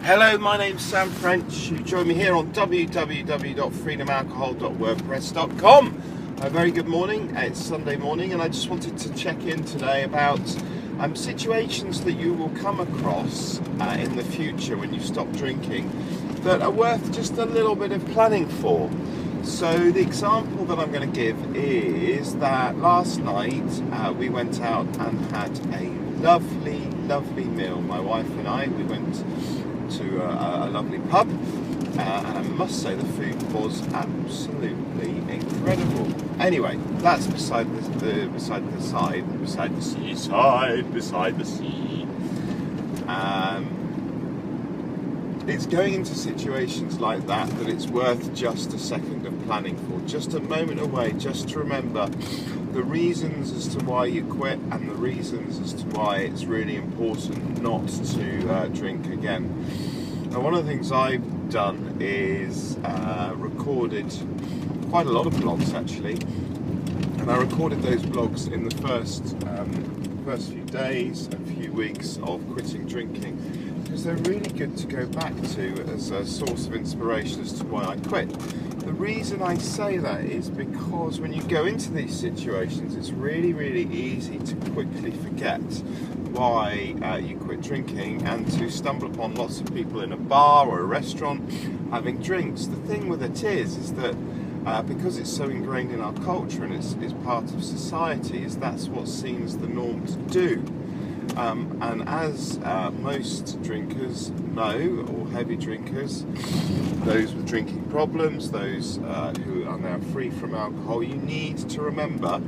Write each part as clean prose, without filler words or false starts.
Hello, my name's Sam French. You join me here on www.freedomalcohol.wordpress.com. A very good morning. It's Sunday morning, and I just wanted to check in today about situations that you will come across in the future when you stop drinking that are worth just a little bit of planning for. So the example that I'm going to give is that last night we went out and had a lovely meal. My wife and I, we went to a lovely pub, and I must say the food was absolutely incredible. Anyway, that's beside the sea. It's going into situations like that it's worth just a second of planning for, just a moment away, just to remember the reasons as to why you quit and the reasons as to why it's really important not to drink again. Now, one of the things I've done is recorded quite a lot of blogs actually, and I recorded those blogs in the first few days and few weeks of quitting drinking, because they're really good to go back to as a source of inspiration as to why I quit. The reason I say that is because when you go into these situations, it's really easy to quickly forget why you quit drinking and to stumble upon lots of people in a bar or a restaurant having drinks. The thing with it is that because it's so ingrained in our culture and it's part of society, is that's what's seen as the norm to do. And as most drinkers know, or heavy drinkers, those with drinking problems, those who are now free from alcohol, you need to remember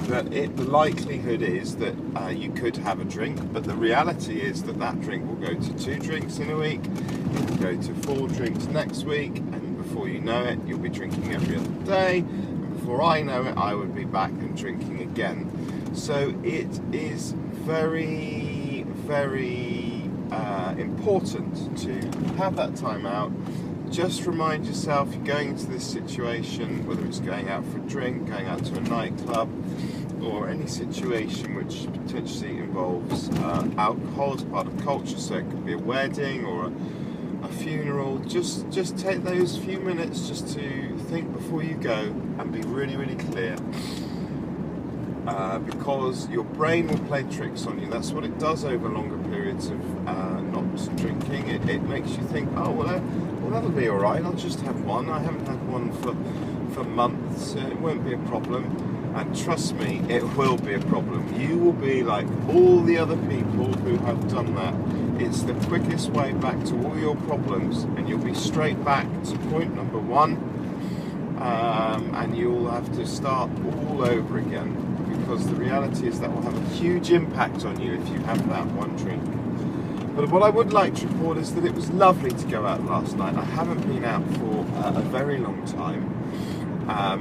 that the likelihood is that you could have a drink, but the reality is that drink will go to 2 drinks in a week, it will go to 4 drinks next week, and before you know it, you'll be drinking every other day, and before I know it, I would be back and drinking again. So it is very important to have that time out. Just remind yourself you're going into this situation, whether it's going out for a drink, going out to a nightclub, or any situation which potentially involves alcohol as part of culture. So it could be a wedding or a funeral. Just take those few minutes just to think before you go and be really clear. Because your brain will play tricks on you. That's what it does over longer periods of not drinking. It makes you think, oh, well, that'll be all right. I'll just have one. I haven't had one for months. It won't be a problem. And trust me, it will be a problem. You will be like all the other people who have done that. It's the quickest way back to all your problems, and you'll be straight back to point number 1, and you'll have to start all over again. Because the reality is that will have a huge impact on you if you have that one drink. But what I would like to report is that it was lovely to go out last night. I haven't been out for a very long time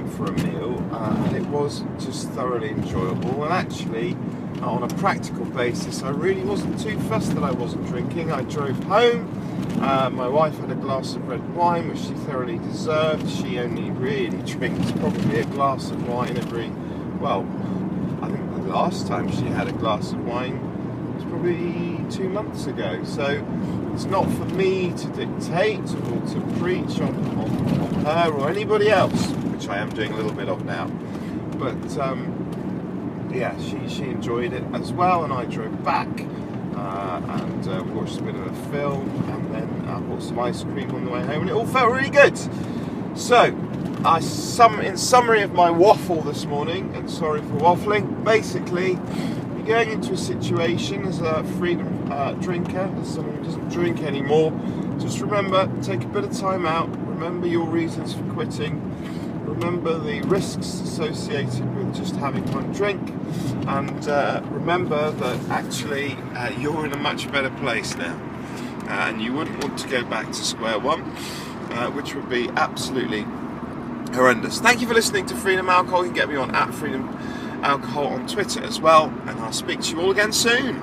for a meal, and it was just thoroughly enjoyable. And actually, on a practical basis, I really wasn't too fussed that I wasn't drinking. I drove home. My wife had a glass of red wine, which she thoroughly deserved. She only really drinks probably a glass of wine every, I think the last time she had a glass of wine was probably 2 months ago. So it's not for me to dictate or to preach on her or anybody else, which I am doing a little bit of now. But she enjoyed it as well, and I drove back and watched a bit of a film, and then bought some ice cream on the way home, and it all felt really good. So, in summary of my waffle this morning, and sorry for waffling, basically, you're going into a situation as a freedom drinker, as someone who doesn't drink anymore. Just remember, take a bit of time out, remember your reasons for quitting, remember the risks associated with just having one drink, and remember that actually you're in a much better place now, and you wouldn't want to go back to square one, which would be absolutely horrendous. Thank you for listening to Freedom Alcohol. You can get me on @Freedom Alcohol on Twitter as well, and I'll speak to you all again soon.